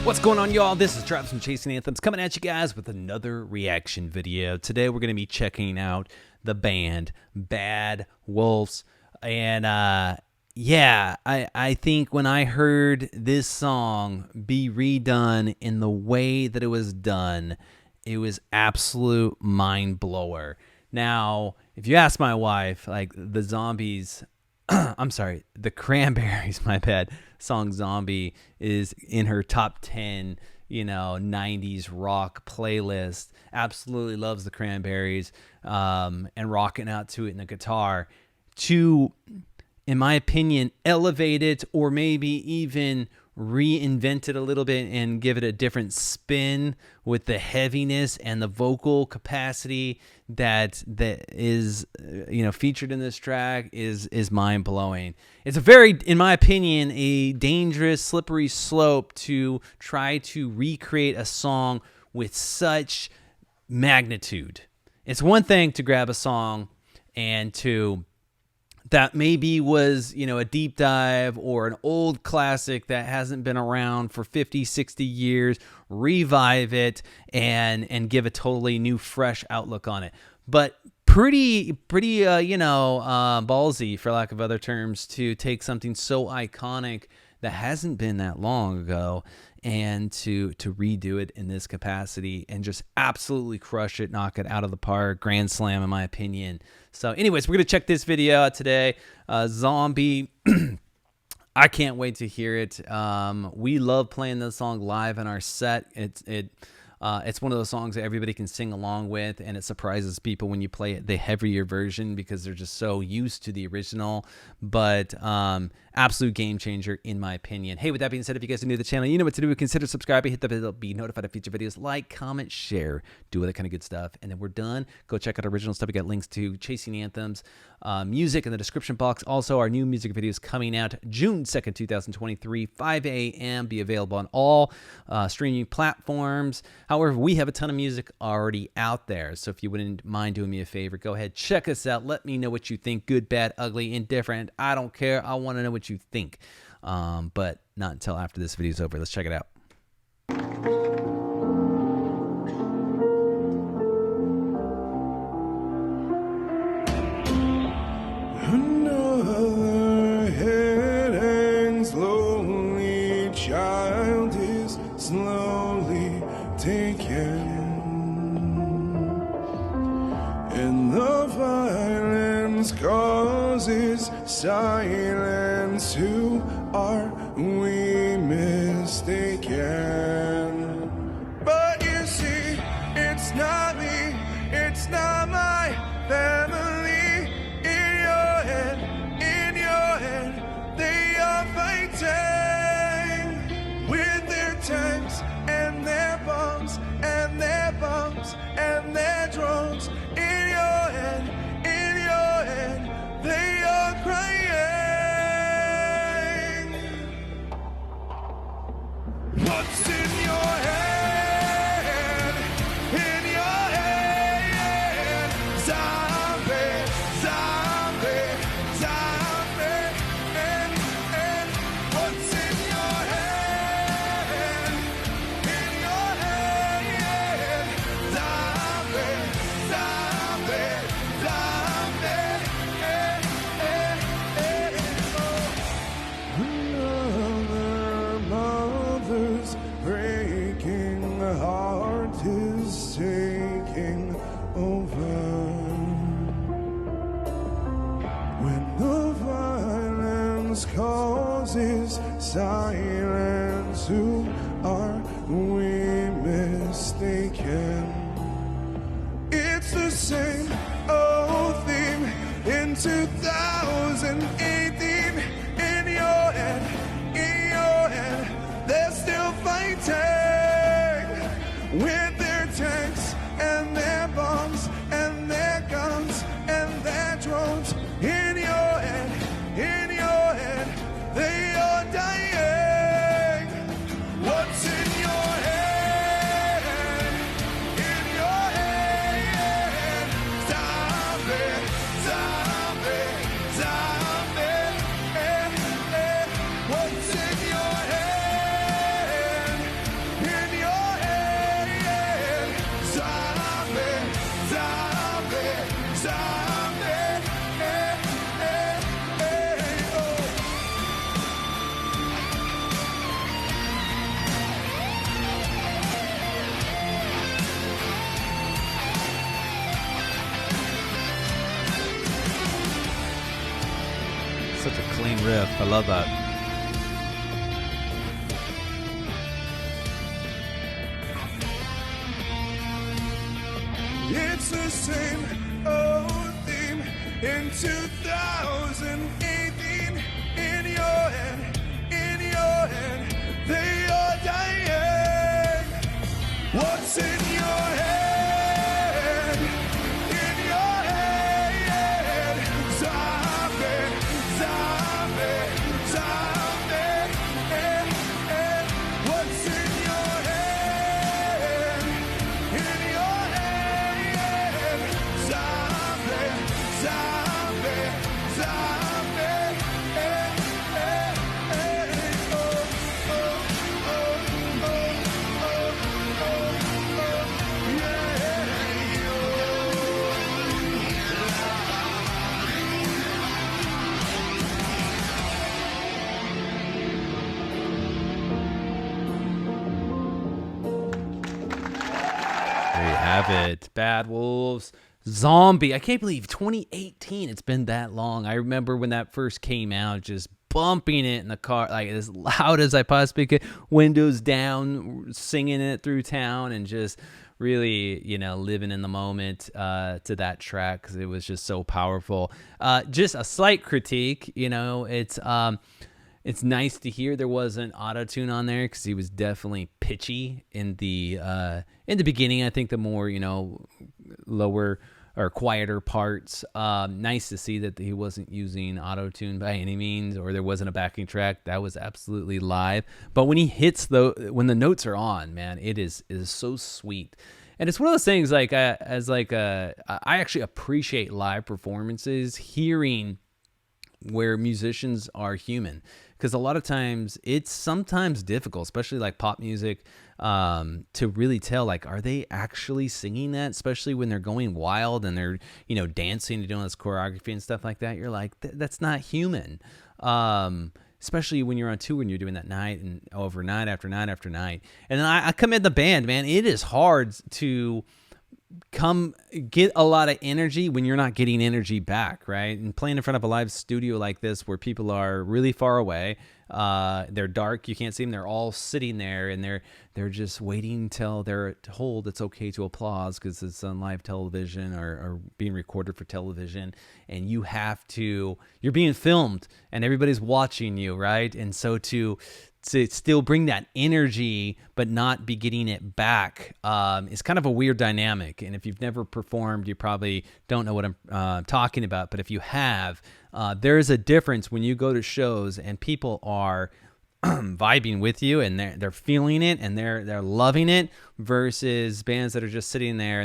What's going on, y'all? This is Travis from Chasing Anthems coming at you guys with another reaction video. Today we're going to be checking out the band Bad Wolves. And yeah, I think when I heard this song be redone in the way that it was done, it was absolute mind blower. Now, if you ask my wife, like the Zombies, I'm sorry, the Cranberries, my bad, song Zombie is in her top 10, 90s rock playlist. Absolutely loves the Cranberries and rocking out to it in the guitar. To, in my opinion, elevate it or maybe even reinvent it a little bit and give it a different spin with the heaviness and the vocal capacity that is featured in this track is mind-blowing. It's a very, in my opinion, a dangerous, slippery slope to try to recreate a song with such magnitude. It's one thing to grab a song and to that maybe was, a deep dive or an old classic that hasn't been around for 50, 60 years, revive it and give a totally new, fresh outlook on it. But pretty ballsy, for lack of other terms, to take something so iconic that hasn't been that long ago and to redo it in this capacity and just absolutely crush it, knock it out of the park, grand slam in my opinion. So anyways, we're going to check this video out today. Zombie, I can't wait to hear it. We love playing this song live in our set. It's one of those songs that everybody can sing along with, and it surprises people when you play it, the heavier version, because they're just so used to the original. But absolute game changer in my opinion. Hey, with that being said, if you guys are new to the channel, you know what to do. Consider subscribing, hit the bell, be notified of future videos, like, comment, share, do all that kind of good stuff. And then we're done. Go check out original stuff. We got links to Chasing Anthems music in the description box. Also, our new music videos coming out June 2nd, 2023, 5 a.m. Be available on all streaming platforms. However, we have a ton of music already out there. So if you wouldn't mind doing me a favor, go ahead, check us out. Let me know what you think. Good, bad, ugly, indifferent. I don't care. I want to know what you think. But not until after this video is over. Let's check it out. Another head hangs slowly, child is slowly taken, and the violence causes silence. Who are we mistaken? But you see, it's not me, it's not my family. They are fighting with their tanks and their bombs and their bombs and their drones. In your head, they are crying. What's in your head? In your head, zombie, zombie, zombie. What's in your head? In your head, zombie, zombie, zombie. Another mother's breaking heart is taking over. When the violence causes silence, who are we mistaken? It's the same old theme in 2018. In your head, they're still fighting with their tanks and their bombs and their guns and their drones. In your head, they are dying. What's in your head? In your head, zombie, zombie, zombie. What's in your head? riff. I love that. It's the same old theme in 2018. In your head, they are dying. What's in your head? In your head, zombie, zombie, zombie. What's in your head? In your head, zombie, zombie, zombie. There you have it. Bad Wolves. Zombie. I can't believe 2018. It's been that long. I remember when that first came out, just bumping it in the car, like as loud as I possibly could, windows down, singing it through town, and just really, living in the moment to that track because it was just so powerful. Just a slight critique, it's nice to hear there wasn't auto-tune on there because he was definitely pitchy in the beginning. I think the more, lower or quieter parts. Nice to see that he wasn't using auto-tune by any means, or there wasn't a backing track. That was absolutely live. But when he hits when the notes are on, man, it is so sweet. And it's one of those things I actually appreciate live performances, hearing where musicians are human, because a lot of times it's sometimes difficult, especially like pop music, to really tell, like, are they actually singing that, especially when they're going wild and they're, dancing and doing this choreography and stuff like that. You're like, that's not human. Especially when you're on tour and you're doing that night and over night after night after night. And then I commend the band, man. It is hard to come get a lot of energy when you're not getting energy back, right? And playing in front of a live studio like this where people are really far away, they're dark, you can't see them, they're all sitting there and they're just waiting till they're told it's okay to applause because it's on live television or being recorded for television, and you're being filmed and everybody's watching you, right? And so to still bring that energy but not be getting it back is kind of a weird dynamic. And if you've never performed, you probably don't know what I'm talking about. But if you have, there is a difference when you go to shows and people are vibing with you and they're feeling it and they're loving it, versus bands that are just sitting there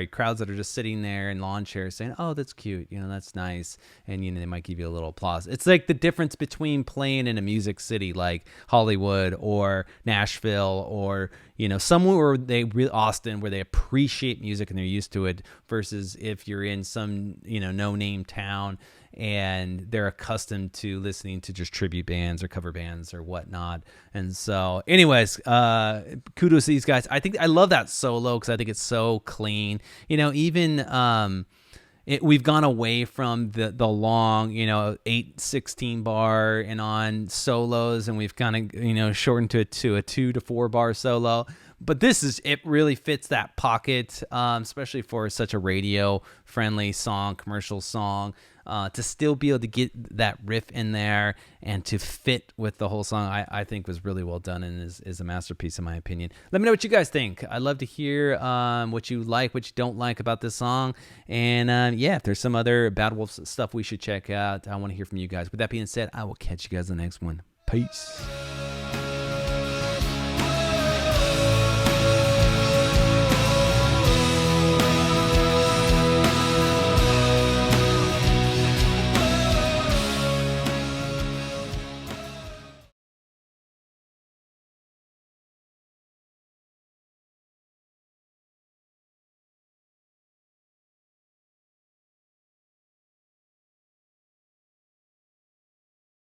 crowds that are just sitting there in lawn chairs saying, oh, that's cute, that's nice, and they might give you a little applause. It's like the difference between playing in a music city like Hollywood or Nashville or somewhere where Austin, where they appreciate music and they're used to it, versus if you're in some no-name town and they're accustomed to listening to just tribute bands or cover bands or whatnot. And so anyways, kudos to these guys. I love that solo because I think it's so clean. Even we've gone away from the long 8/16 bar and on solos, and we've kind of shortened to a 2 to 4 bar solo. But it really fits that pocket, especially for such a radio friendly song, commercial song, to still be able to get that riff in there and to fit with the whole song. I think was really well done and is a masterpiece in my opinion. Let me know what you guys think. I'd love to hear what you like, what you don't like about this song. And if there's some other Bad Wolves stuff we should check out, I want to hear from you guys. With that being said, I will catch you guys in the next one. Peace.